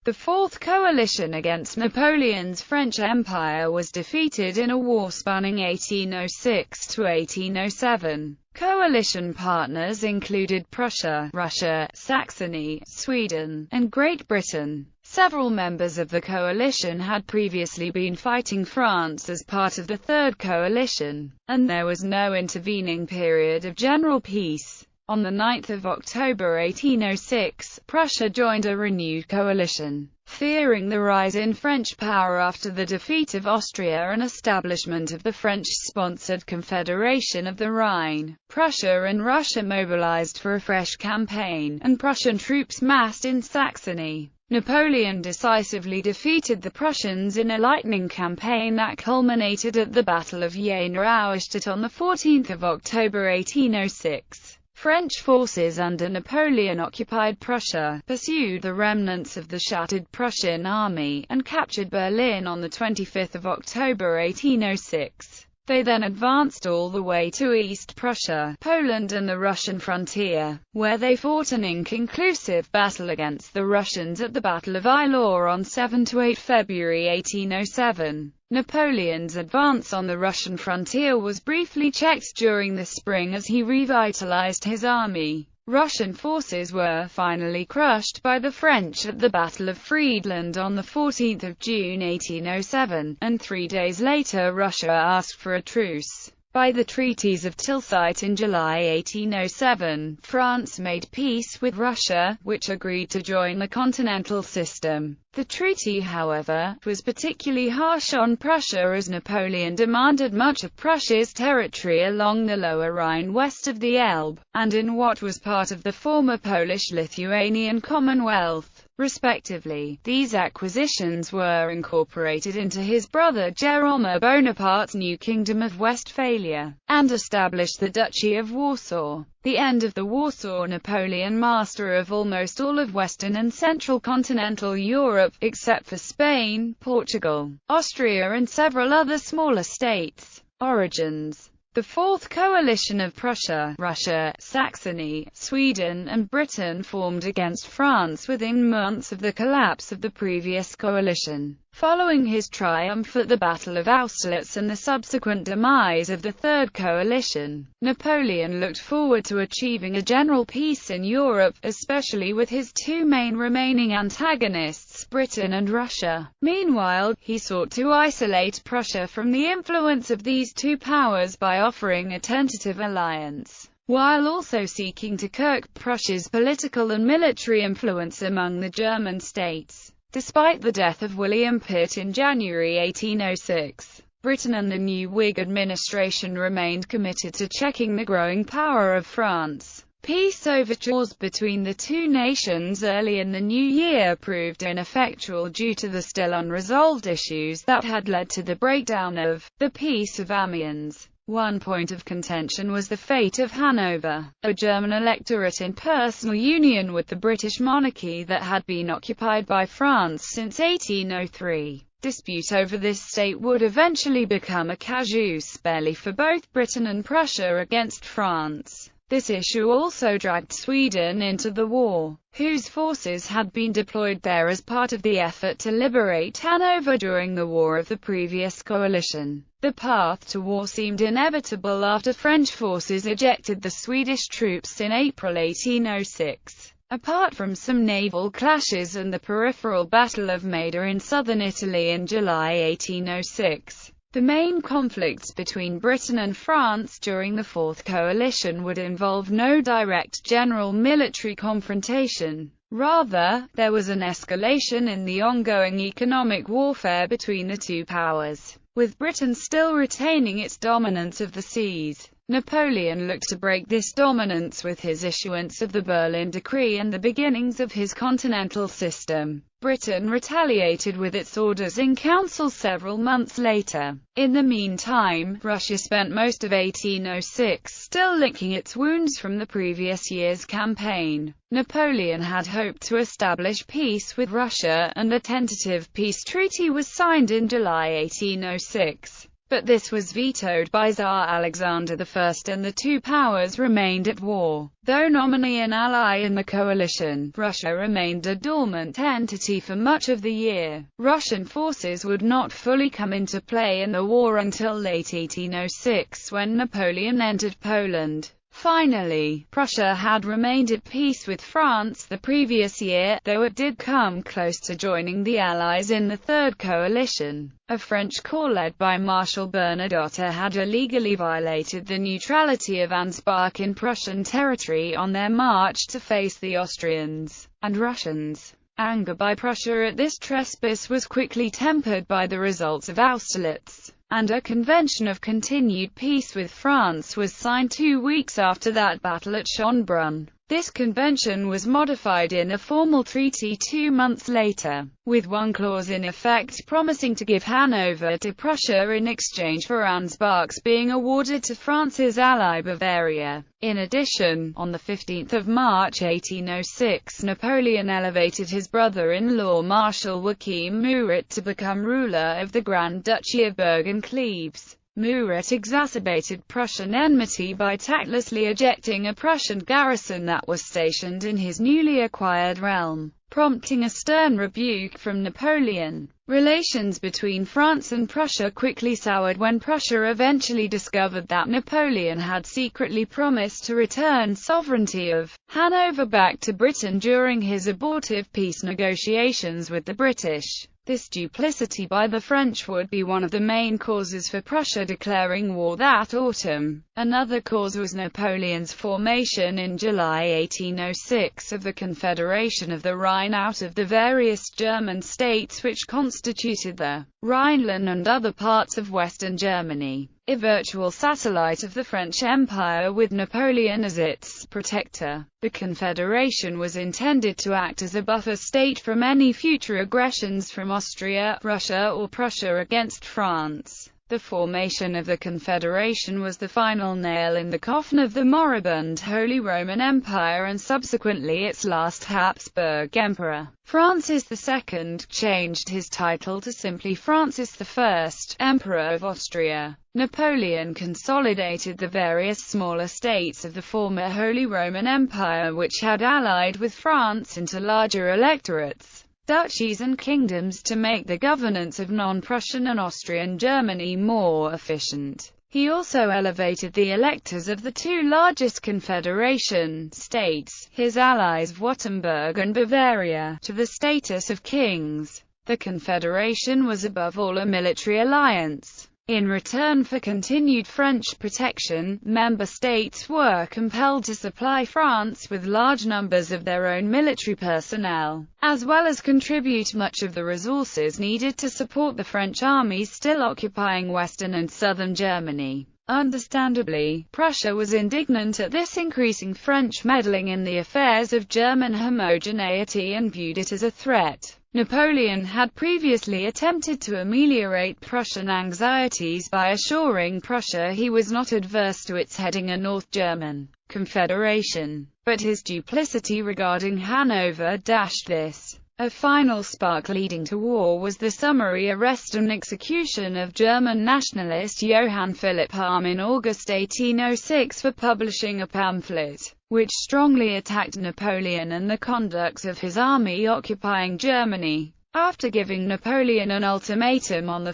The Fourth Coalition against Napoleon's French Empire was defeated in a war spanning 1806 to 1807. Coalition partners included Prussia, Russia, Saxony, Sweden, and Great Britain. Several members of the coalition had previously been fighting France as part of the Third Coalition, and there was no intervening period of general peace. On 9 October 1806, Prussia joined a renewed coalition. Fearing the rise in French power after the defeat of Austria and establishment of the French-sponsored Confederation of the Rhine, Prussia and Russia mobilized for a fresh campaign, and Prussian troops massed in Saxony. Napoleon decisively defeated the Prussians in a lightning campaign that culminated at the Battle of Jena-Auerstedt on 14 October 1806. French forces under Napoleon occupied Prussia, pursued the remnants of the shattered Prussian army, and captured Berlin on 25 October 1806. They then advanced all the way to East Prussia, Poland and the Russian frontier, where they fought an inconclusive battle against the Russians at the Battle of Eylau on 7–8 February 1807. Napoleon's advance on the Russian frontier was briefly checked during the spring as he revitalized his army. Russian forces were finally crushed by the French at the Battle of Friedland on 14 June 1807, and 3 days later Russia asked for a truce. By the treaties of Tilsit in July 1807, France made peace with Russia, which agreed to join the continental system. The treaty, however, was particularly harsh on Prussia as Napoleon demanded much of Prussia's territory along the Lower Rhine west of the Elbe, and in what was part of the former Polish-Lithuanian Commonwealth, respectively. These acquisitions were incorporated into his brother Jerome Bonaparte's new Kingdom of Westphalia, and established the Duchy of Warsaw. The end of the war saw Napoleon master of almost all of Western and Central continental Europe, except for Spain, Portugal, Austria and several other smaller states. Origins: the Fourth Coalition of Prussia, Russia, Saxony, Sweden and Britain formed against France within months of the collapse of the previous coalition. Following his triumph at the Battle of Austerlitz and the subsequent demise of the Third Coalition, Napoleon looked forward to achieving a general peace in Europe, especially with his two main remaining antagonists, Britain and Russia. Meanwhile, he sought to isolate Prussia from the influence of these two powers by offering a tentative alliance, while also seeking to curb Prussia's political and military influence among the German states. Despite the death of William Pitt in January 1806, Britain and the new Whig administration remained committed to checking the growing power of France. Peace overtures between the two nations early in the new year proved ineffectual due to the still unresolved issues that had led to the breakdown of the Peace of Amiens. One point of contention was the fate of Hanover, a German electorate in personal union with the British monarchy that had been occupied by France since 1803. Dispute over this state would eventually become a casus belli for both Britain and Prussia against France. This issue also dragged Sweden into the war, whose forces had been deployed there as part of the effort to liberate Hanover during the War of the previous coalition. The path to war seemed inevitable after French forces ejected the Swedish troops in April 1806. Apart from some naval clashes and the peripheral Battle of Meynier in southern Italy in July 1806, the main conflicts between Britain and France during the Fourth Coalition would involve no direct general military confrontation. Rather, there was an escalation in the ongoing economic warfare between the two powers. With Britain still retaining its dominance of the seas, Napoleon looked to break this dominance with his issuance of the Berlin Decree and the beginnings of his continental system. Britain retaliated with its orders in council several months later. In the meantime, Russia spent most of 1806 still licking its wounds from the previous year's campaign. Napoleon had hoped to establish peace with Russia, and a tentative peace treaty was signed in July 1806. but this was vetoed by Tsar Alexander I, and the two powers remained at war. Though nominally an ally in the coalition, Russia remained a dormant entity for much of the year. Russian forces would not fully come into play in the war until late 1806, when Napoleon entered Poland. Finally, Prussia had remained at peace with France the previous year, though it did come close to joining the Allies in the Third Coalition. A French corps led by Marshal Bernadotte had illegally violated the neutrality of Ansbach in Prussian territory on their march to face the Austrians and Russians. Anger by Prussia at this trespass was quickly tempered by the results of Austerlitz, and a convention of continued peace with France was signed 2 weeks after that battle at Schönbrunn. This convention was modified in a formal treaty 2 months later, with one clause in effect promising to give Hanover to Prussia in exchange for Ansbach's being awarded to France's ally Bavaria. In addition, on 15 March 1806, Napoleon elevated his brother-in-law Marshal Joachim Murat to become ruler of the Grand Duchy of Bergen-Cleves. Murat exacerbated Prussian enmity by tactlessly ejecting a Prussian garrison that was stationed in his newly acquired realm, prompting a stern rebuke from Napoleon. Relations between France and Prussia quickly soured when Prussia eventually discovered that Napoleon had secretly promised to return sovereignty of Hanover back to Britain during his abortive peace negotiations with the British. This duplicity by the French would be one of the main causes for Prussia declaring war that autumn. Another cause was Napoleon's formation in July 1806 of the Confederation of the Rhine out of the various German states which constituted the Rhineland and other parts of Western Germany, a virtual satellite of the French Empire with Napoleon as its protector. The Confederation was intended to act as a buffer state from any future aggressions from Austria, Russia or Prussia against France. The formation of the Confederation was the final nail in the coffin of the moribund Holy Roman Empire and subsequently its last Habsburg emperor. Francis II changed his title to simply Francis I, Emperor of Austria. Napoleon consolidated the various smaller states of the former Holy Roman Empire which had allied with France into larger electorates, duchies and kingdoms to make the governance of non-Prussian and Austrian Germany more efficient. He also elevated the electors of the two largest Confederation states, his allies Württemberg and Bavaria, to the status of kings. The Confederation was above all a military alliance. In return for continued French protection, member states were compelled to supply France with large numbers of their own military personnel, as well as contribute much of the resources needed to support the French armies still occupying western and southern Germany. Understandably, Prussia was indignant at this increasing French meddling in the affairs of German homogeneity and viewed it as a threat. Napoleon had previously attempted to ameliorate Prussian anxieties by assuring Prussia he was not adverse to its heading a North German Confederation, but his duplicity regarding Hanover dashed this. A final spark leading to war was the summary arrest and execution of German nationalist Johann Philipp Harm in August 1806 for publishing a pamphlet which strongly attacked Napoleon and the conduct of his army occupying Germany. After giving Napoleon an ultimatum on 1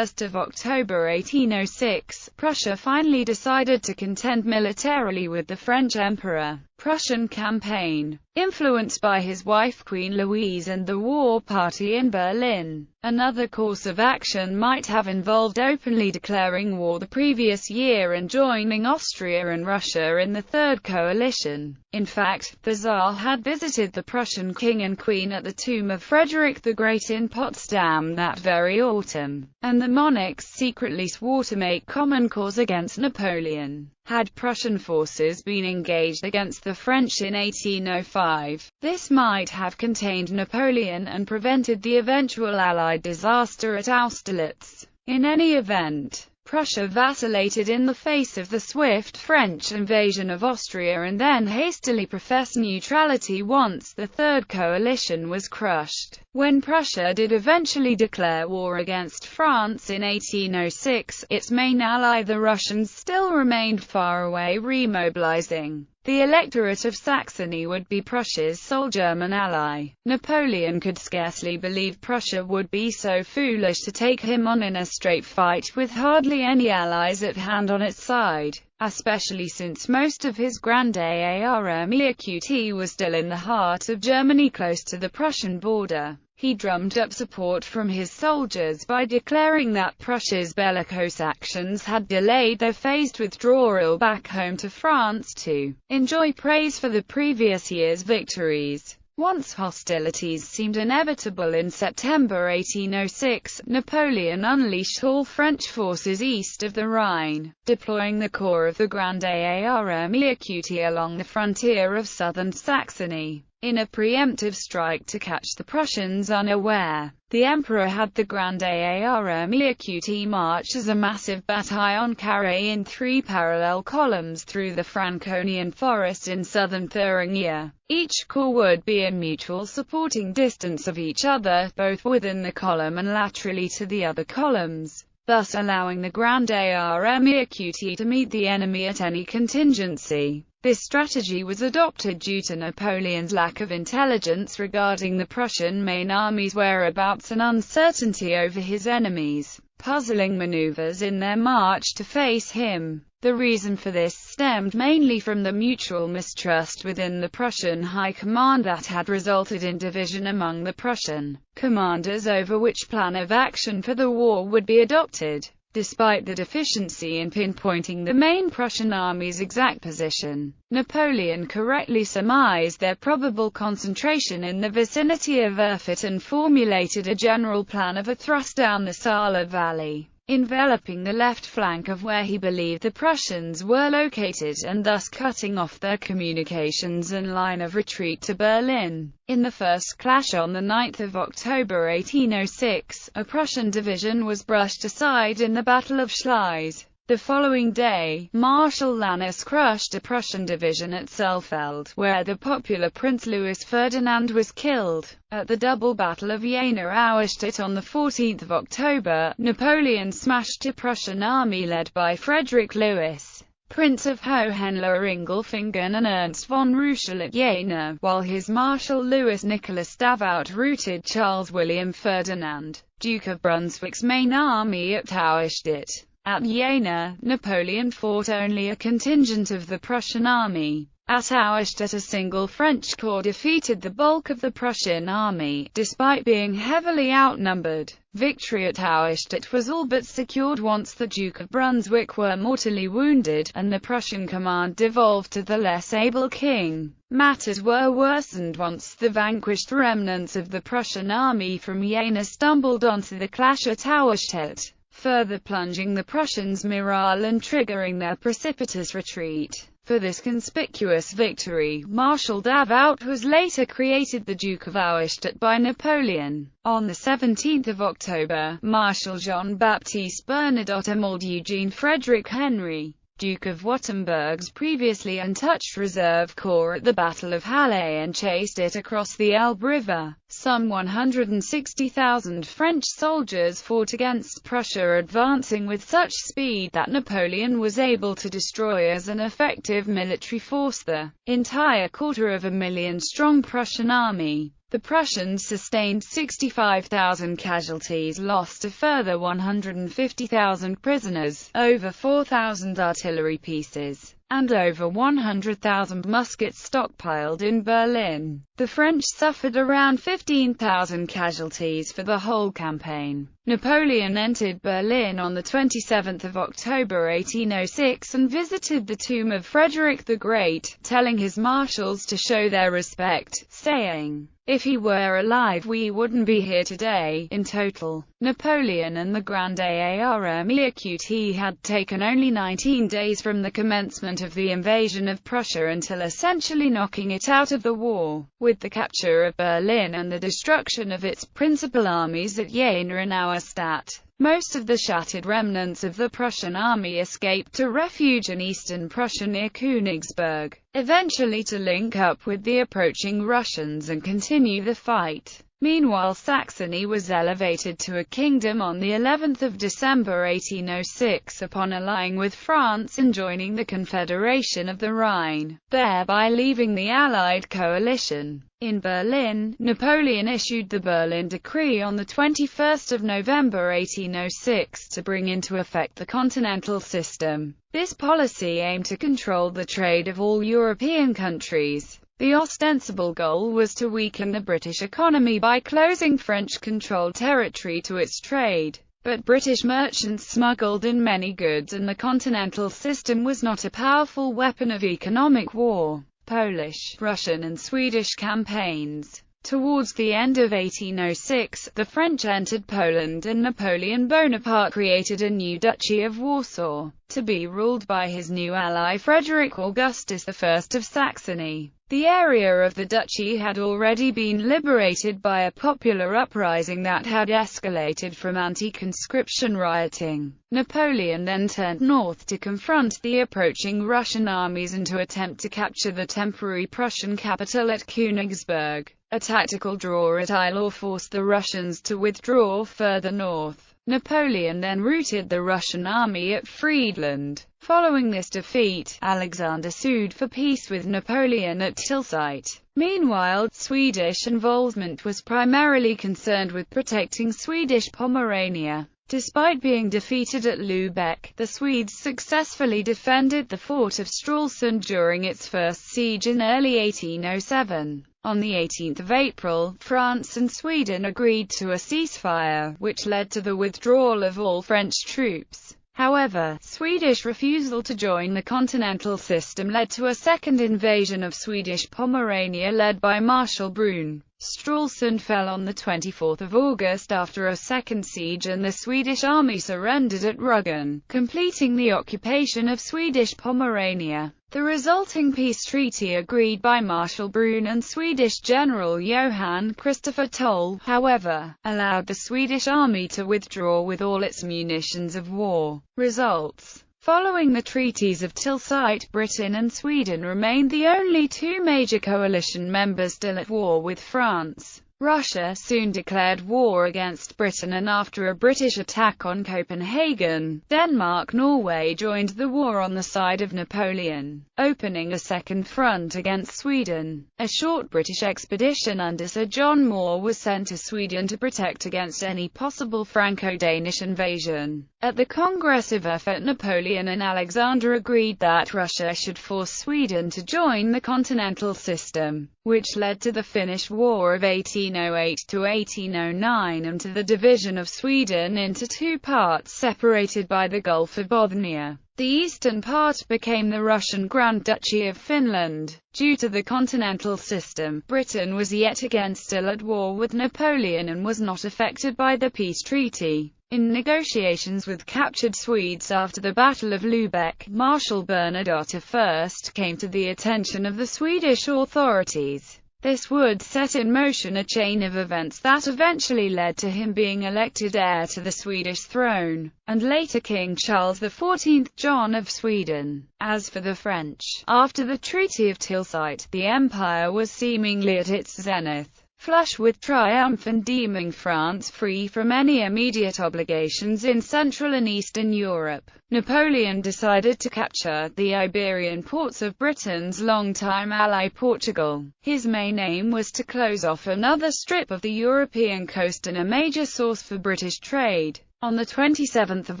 October 1806, Prussia finally decided to contend militarily with the French Emperor. Prussian campaign, influenced by his wife Queen Louise and the war party in Berlin. Another course of action might have involved openly declaring war the previous year and joining Austria and Russia in the Third Coalition. In fact, the Tsar had visited the Prussian king and queen at the tomb of Frederick the Great in Potsdam that very autumn, and the monarchs secretly swore to make common cause against Napoleon. Had Prussian forces been engaged against the French in 1805, this might have contained Napoleon and prevented the eventual Allied disaster at Austerlitz. In any event, Prussia vacillated in the face of the swift French invasion of Austria and then hastily professed neutrality once the Third Coalition was crushed. When Prussia did eventually declare war against France in 1806, its main ally the Russians still remained far away, remobilizing. The electorate of Saxony would be Prussia's sole German ally. Napoleon could scarcely believe Prussia would be so foolish to take him on in a straight fight with hardly any allies at hand on its side, especially since most of his Grande Armée Equute was still in the heart of Germany close to the Prussian border. He drummed up support from his soldiers by declaring that Prussia's bellicose actions had delayed their phased withdrawal back home to France to enjoy praise for the previous year's victories. Once hostilities seemed inevitable in September 1806, Napoleon unleashed all French forces east of the Rhine, deploying the corps of the Grande Armée Equute along the frontier of southern Saxony. In a preemptive strike to catch the Prussians unaware, the Emperor had the Grande Armée Equute march as a massive bataillon carré in 3 parallel columns through the Franconian forest in southern Thuringia. Each corps would be in mutual supporting distance of each other, both within the column and laterally to the other columns, thus allowing the Grande Armée Equute to meet the enemy at any contingency. This strategy was adopted due to Napoleon's lack of intelligence regarding the Prussian main army's whereabouts and uncertainty over his enemies' puzzling maneuvers in their march to face him. The reason for this stemmed mainly from the mutual mistrust within the Prussian high command that had resulted in division among the Prussian commanders over which plan of action for the war would be adopted. Despite the deficiency in pinpointing the main Prussian army's exact position, Napoleon correctly surmised their probable concentration in the vicinity of Erfurt and formulated a general plan of a thrust down the Saale Valley, enveloping the left flank of where he believed the Prussians were located and thus cutting off their communications and line of retreat to Berlin. In the first clash on 9 October 1806, a Prussian division was brushed aside in the Battle of Schleiz. The following day, Marshal Lannes crushed a Prussian division at Seelfeld, where the popular Prince Louis Ferdinand was killed. At the double battle of Jena-Auerstedt on 14 October, Napoleon smashed a Prussian army led by Frederick Louis, Prince of Hohenlohe-Ingelfingen and Ernst von Ruschel at Jena, while his Marshal Louis Nicholas Davout routed Charles William Ferdinand, Duke of Brunswick's main army at Auerstedt. At Jena, Napoleon fought only a contingent of the Prussian army. At Auerstedt, a single French corps defeated the bulk of the Prussian army, despite being heavily outnumbered. Victory at Auerstedt was all but secured once the Duke of Brunswick were mortally wounded, and the Prussian command devolved to the less able king. Matters were worsened once the vanquished remnants of the Prussian army from Jena stumbled onto the clash at Auerstedt, further plunging the Prussians' morale and triggering their precipitous retreat. For this conspicuous victory, Marshal Davout was later created the Duke of Auerstedt by Napoleon. On 17 October, Marshal Jean-Baptiste Bernadotte emmelded Eugene Frederick Henry, Duke of Württemberg's previously untouched reserve corps at the Battle of Halle and chased it across the Elbe River. Some 160,000 French soldiers fought against Prussia, advancing with such speed that Napoleon was able to destroy as an effective military force the entire 250,000-strong Prussian army. The Prussians sustained 65,000 casualties, lost a further 150,000 prisoners, over 4,000 artillery pieces, and over 100,000 muskets stockpiled in Berlin. The French suffered around 15,000 casualties for the whole campaign. Napoleon entered Berlin on 27 October 1806 and visited the tomb of Frederick the Great, telling his marshals to show their respect, saying, "If he were alive we wouldn't be here today." In total, Napoleon and the Grande Armée Equute had taken only 19 days from the commencement of the invasion of Prussia until essentially knocking it out of the war. With the capture of Berlin and the destruction of its principal armies at Jena and Auerstedt, most of the shattered remnants of the Prussian army escaped to refuge in eastern Prussia near Königsberg, eventually to link up with the approaching Russians and continue the fight. Meanwhile, Saxony was elevated to a kingdom on the 11th of December 1806 upon allying with France and joining the Confederation of the Rhine, thereby leaving the Allied coalition. In Berlin, Napoleon issued the Berlin Decree on the 21st of November 1806 to bring into effect the Continental System. This policy aimed to control the trade of all European countries. The ostensible goal was to weaken the British economy by closing French-controlled territory to its trade. But British merchants smuggled in many goods, and the Continental System was not a powerful weapon of economic war. Polish, Russian and Swedish campaigns. Towards the end of 1806, the French entered Poland and Napoleon Bonaparte created a new Duchy of Warsaw, to be ruled by his new ally Frederick Augustus I of Saxony. The area of the duchy had already been liberated by a popular uprising that had escalated from anti-conscription rioting. Napoleon then turned north to confront the approaching Russian armies and to attempt to capture the temporary Prussian capital at Königsberg. A tactical draw at Eylau forced the Russians to withdraw further north. Napoleon then routed the Russian army at Friedland. Following this defeat, Alexander sued for peace with Napoleon at Tilsit. Meanwhile, Swedish involvement was primarily concerned with protecting Swedish Pomerania. Despite being defeated at Lübeck, the Swedes successfully defended the fort of Stralsund during its first siege in early 1807. On the 18th of April, France and Sweden agreed to a ceasefire, which led to the withdrawal of all French troops. However, Swedish refusal to join the Continental System led to a second invasion of Swedish Pomerania led by Marshal Brune. Stralsund fell on the 24th of August after a second siege, and the Swedish army surrendered at Rügen, completing the occupation of Swedish Pomerania. The resulting peace treaty, agreed by Marshal Brune and Swedish General Johann Christopher Toll, however, allowed the Swedish army to withdraw with all its munitions of war. Results. Following the treaties of Tilsit, Britain and Sweden remained the only two major coalition members still at war with France. Russia soon declared war against Britain, and after a British attack on Copenhagen, Denmark-Norway joined the war on the side of Napoleon, opening a second front against Sweden. A short British expedition under Sir John Moore was sent to Sweden to protect against any possible Franco-Danish invasion. At the Congress of Erfurt, Napoleon and Alexander agreed that Russia should force Sweden to join the Continental System, which led to the Finnish War of 1808 to 1809 and to the division of Sweden into two parts separated by the Gulf of Bothnia. The eastern part became the Russian Grand Duchy of Finland. Due to the Continental System, Britain was yet again still at war with Napoleon and was not affected by the peace treaty. In negotiations with captured Swedes after the Battle of Lübeck, Marshal Bernadotte first came to the attention of the Swedish authorities. This would set in motion a chain of events that eventually led to him being elected heir to the Swedish throne, and later King Charles XIV John of Sweden. As for the French, after the Treaty of Tilsit, the empire was seemingly at its zenith. Flush with triumph and deeming France free from any immediate obligations in Central and Eastern Europe, Napoleon decided to capture the Iberian ports of Britain's longtime ally Portugal. His main aim was to close off another strip of the European coast and a major source for British trade. On the 27th of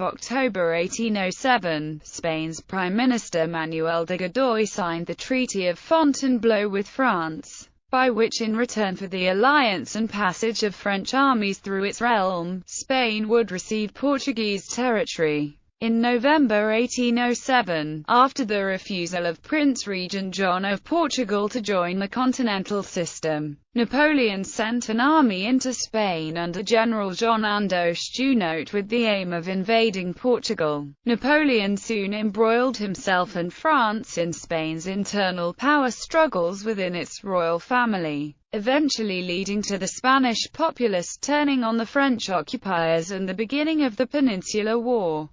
October 1807, Spain's Prime Minister Manuel de Godoy signed the Treaty of Fontainebleau with France, by which, in return for the alliance and passage of French armies through its realm, Spain would receive Portuguese territory. In November 1807, after the refusal of Prince Regent John of Portugal to join the Continental System, Napoleon sent an army into Spain under General John Andoche Junot with the aim of invading Portugal. Napoleon soon embroiled himself and France in Spain's internal power struggles within its royal family, eventually leading to the Spanish populace turning on the French occupiers and the beginning of the Peninsular War.